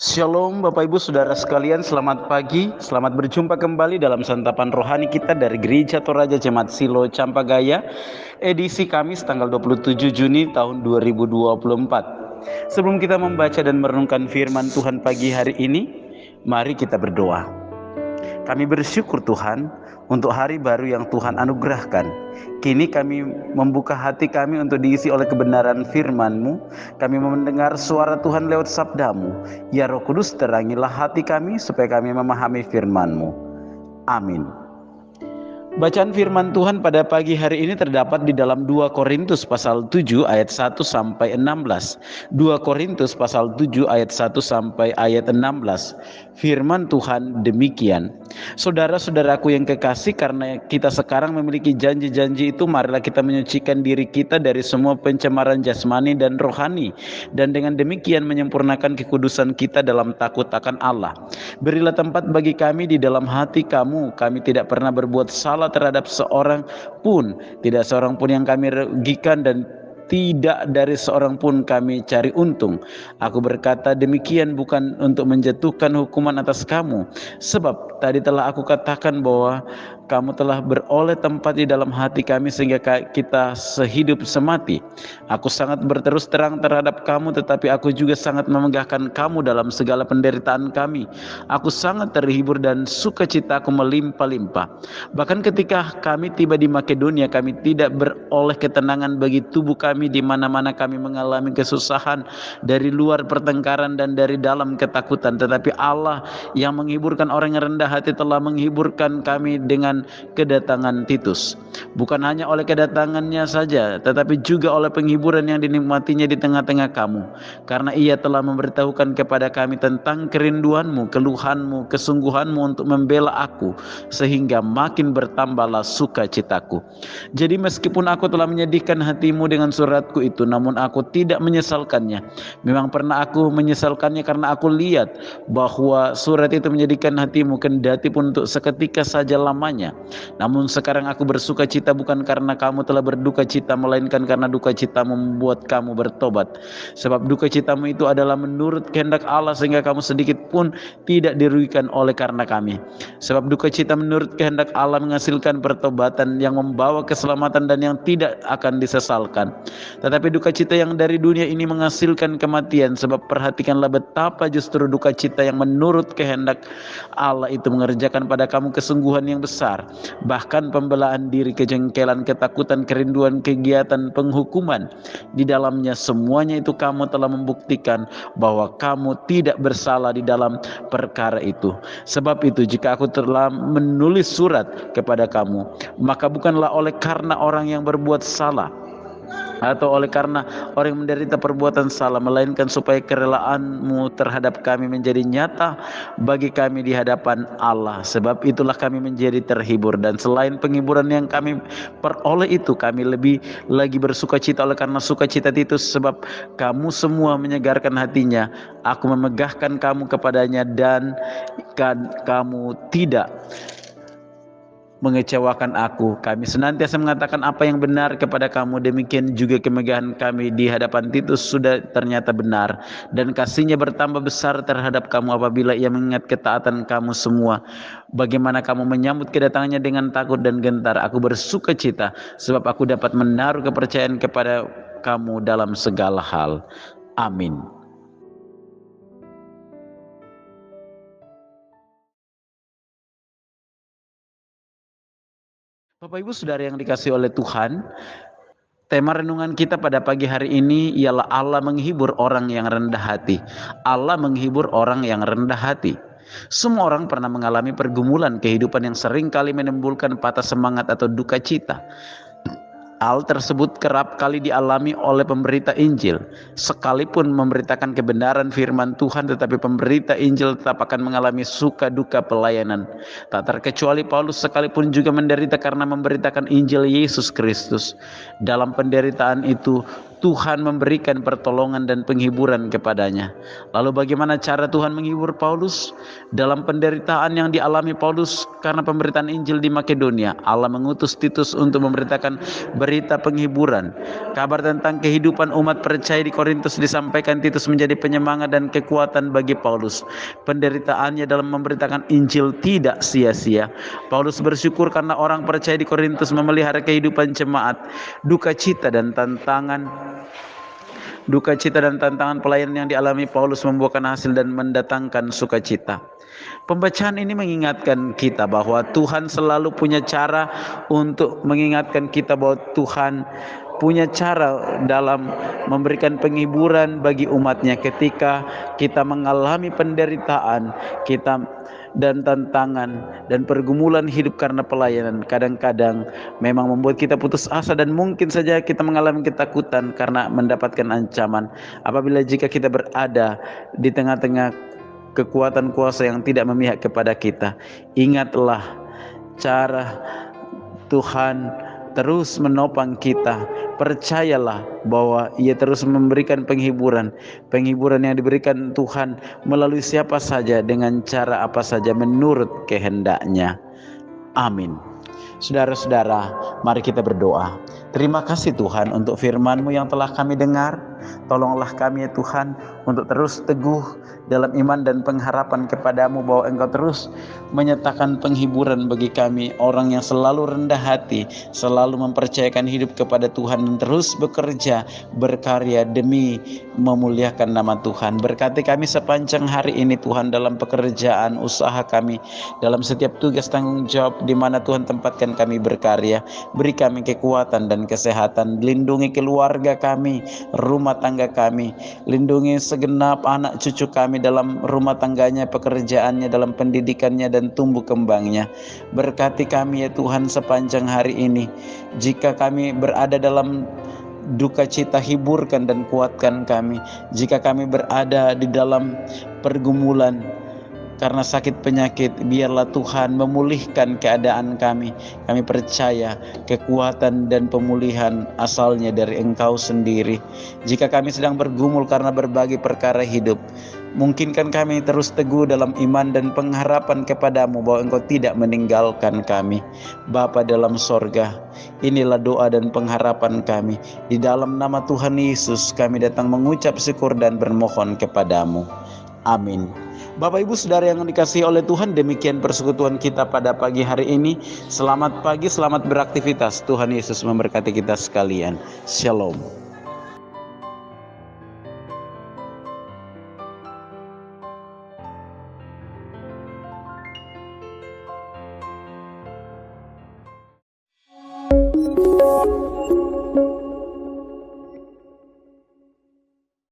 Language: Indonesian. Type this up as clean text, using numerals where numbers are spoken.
Shalom Bapak Ibu Saudara sekalian, selamat pagi. Selamat berjumpa kembali dalam santapan rohani kita dari Gereja Toraja Jemaat Silo Campagaya, edisi Kamis tanggal 27 Juni tahun 2024. Sebelum kita membaca dan merenungkan firman Tuhan pagi hari ini, mari kita berdoa. Kami bersyukur Tuhan untuk hari baru yang Tuhan anugerahkan. Kini kami membuka hati kami untuk diisi oleh kebenaran firman-Mu. Kami mendengar suara Tuhan lewat sabda-Mu. Ya Roh Kudus, terangilah hati kami supaya kami memahami firman-Mu. Amin. Bacaan firman Tuhan pada pagi hari ini terdapat di dalam 2 Korintus pasal 7 ayat 1 sampai 16. 2 Korintus pasal 7 ayat 1 sampai ayat 16. Firman Tuhan demikian. Saudara-saudaraku yang kekasih, karena kita sekarang memiliki janji-janji itu, marilah kita menyucikan diri kita dari semua pencemaran jasmani dan rohani, dan dengan demikian menyempurnakan kekudusan kita dalam takut akan Allah. Berilah tempat bagi kami di dalam hati kamu. Kami tidak pernah berbuat salah terhadap seorang pun, tidak seorang pun yang kami rugikan, dan tidak dari seorang pun kami cari untung. Aku berkata demikian bukan untuk menjatuhkan hukuman atas kamu, sebab tadi telah aku katakan bahwa kamu telah beroleh tempat di dalam hati kami sehingga kita sehidup semati. Aku sangat berterus terang terhadap kamu, tetapi aku juga sangat memegahkan kamu dalam segala penderitaan kami. Aku sangat terhibur dan sukacitaku melimpah-limpah. Bahkan ketika kami tiba di Makedonia, kami tidak beroleh ketenangan bagi tubuh kami di mana-mana kami mengalami kesusahan, dari luar pertengkaran dan dari dalam ketakutan. Tetapi Allah yang menghiburkan orang yang rendah hati telah menghiburkan kami dengan kedatangan Titus. Bukan hanya oleh kedatangannya saja, tetapi juga oleh penghiburan yang dinikmatinya di tengah-tengah kamu. Karena ia telah memberitahukan kepada kami tentang kerinduanmu, keluhanmu, kesungguhanmu untuk membela aku, sehingga makin bertambahlah sukacitaku. Jadi meskipun aku telah menyedihkan hatimu dengan suratku itu, namun aku tidak menyesalkannya. Memang pernah aku menyesalkannya karena aku lihat bahwa surat itu menyedihkan hatimu, kendati pun untuk seketika saja lamanya. Namun sekarang aku bersuka cita bukan karena kamu telah berduka cita, melainkan karena duka citamu membuat kamu bertobat. Sebab duka citamu itu adalah menurut kehendak Allah, sehingga kamu sedikit pun tidak dirugikan oleh karena kami. Sebab duka cita menurut kehendak Allah menghasilkan pertobatan yang membawa keselamatan dan yang tidak akan disesalkan. Tetapi duka cita yang dari dunia ini menghasilkan kematian. Sebab perhatikanlah betapa justru duka cita yang menurut kehendak Allah itu mengerjakan pada kamu kesungguhan yang besar, bahkan pembelaan diri, kejengkelan, ketakutan, kerinduan, kegiatan penghukuman. Di dalamnya semuanya itu kamu telah membuktikan bahwa kamu tidak bersalah di dalam perkara itu. Sebab itu jika aku telah menulis surat kepada kamu, maka bukanlah oleh karena orang yang berbuat salah atau oleh karena orang yang menderita perbuatan salah, melainkan supaya kerelaanmu terhadap kami menjadi nyata bagi kami di hadapan Allah. Sebab itulah kami menjadi terhibur, dan selain penghiburan yang kami peroleh itu, kami lebih lagi bersuka cita oleh karena sukacita Titus, sebab kamu semua menyegarkan hatinya. Aku memegahkan kamu kepadanya, dan kamu tidak mengecewakan aku. Kami senantiasa mengatakan apa yang benar kepada kamu. Demikian juga kemegahan kami di hadapan Titus sudah ternyata benar, dan kasihnya bertambah besar terhadap kamu apabila ia mengingat ketaatan kamu semua, bagaimana kamu menyambut kedatangannya dengan takut dan gentar. Aku bersuka cita sebab aku dapat menaruh kepercayaan kepada kamu dalam segala hal. Amin. Bapak Ibu Saudara yang dikasihi oleh Tuhan, tema renungan kita pada pagi hari ini ialah Allah menghibur orang yang rendah hati. Allah menghibur orang yang rendah hati. Semua orang pernah mengalami pergumulan kehidupan yang sering kali menimbulkan patah semangat atau duka cita. Hal tersebut kerap kali dialami oleh pemberita Injil. Sekalipun memberitakan kebenaran firman Tuhan, tetapi pemberita Injil tetap akan mengalami suka duka pelayanan. Tak terkecuali Paulus sekalipun juga menderita karena memberitakan Injil Yesus Kristus. Dalam penderitaan itu, Tuhan memberikan pertolongan dan penghiburan kepadanya. Lalu bagaimana cara Tuhan menghibur Paulus? Dalam penderitaan yang dialami Paulus karena pemberitaan Injil di Makedonia, Allah mengutus Titus untuk memberitakan berita penghiburan. Kabar tentang kehidupan umat percaya di Korintus disampaikan Titus menjadi penyemangat dan kekuatan bagi Paulus. Penderitaannya dalam memberitakan Injil tidak sia-sia. Paulus bersyukur karena orang percaya di Korintus memelihara kehidupan jemaat. Duka cita dan tantangan pelayanan yang dialami Paulus membuahkan hasil dan mendatangkan sukacita. Pembacaan ini mengingatkan kita bahwa Tuhan selalu punya cara untuk mengingatkan kita bahwa Tuhan punya cara dalam memberikan penghiburan bagi umatnya ketika kita mengalami penderitaan dan tantangan dan pergumulan hidup karena pelayanan. Kadang-kadang memang membuat kita putus asa dan mungkin saja kita mengalami ketakutan karena mendapatkan ancaman. Apabila jika kita berada di tengah-tengah kekuatan kuasa yang tidak memihak kepada kita, ingatlah cara Tuhan terus menopang kita. Percayalah bahwa Ia terus memberikan penghiburan yang diberikan Tuhan melalui siapa saja, dengan cara apa saja, menurut kehendak-Nya. Amin. Saudara-saudara, mari kita berdoa. Terima kasih Tuhan untuk firman-Mu yang telah kami dengar. Tolonglah kami ya Tuhan untuk terus teguh dalam iman dan pengharapan kepada-Mu, bahwa Engkau terus menyatakan penghiburan bagi kami, orang yang selalu rendah hati, selalu mempercayakan hidup kepada Tuhan dan terus bekerja, berkarya demi memuliakan nama Tuhan. Berkati kami sepanjang hari ini Tuhan, dalam pekerjaan, usaha kami, dalam setiap tugas tanggung jawab di mana Tuhan tempatkan kami berkarya. Beri kami kekuatan dan kesehatan. Lindungi keluarga kami, rumah tangga kami. Lindungi segenap anak cucu kami dalam rumah tangganya, pekerjaannya, dalam pendidikannya dan tumbuh kembangnya. Berkati kami ya Tuhan sepanjang hari ini. Jika kami berada dalam duka cita, hiburkan dan kuatkan kami. Jika kami berada di dalam pergumulan karena sakit penyakit, biarlah Tuhan memulihkan keadaan kami. Kami percaya kekuatan dan pemulihan asalnya dari Engkau sendiri. Jika kami sedang bergumul karena berbagai perkara hidup, mungkinkan kami terus teguh dalam iman dan pengharapan kepada-Mu bahwa Engkau tidak meninggalkan kami. Bapa dalam sorga, inilah doa dan pengharapan kami. Di dalam nama Tuhan Yesus kami datang mengucap syukur dan bermohon kepada-Mu. Amin. Bapak Ibu Saudara yang dikasihi oleh Tuhan, demikian persekutuan kita pada pagi hari ini. Selamat pagi, selamat beraktivitas. Tuhan Yesus memberkati kita sekalian. Shalom.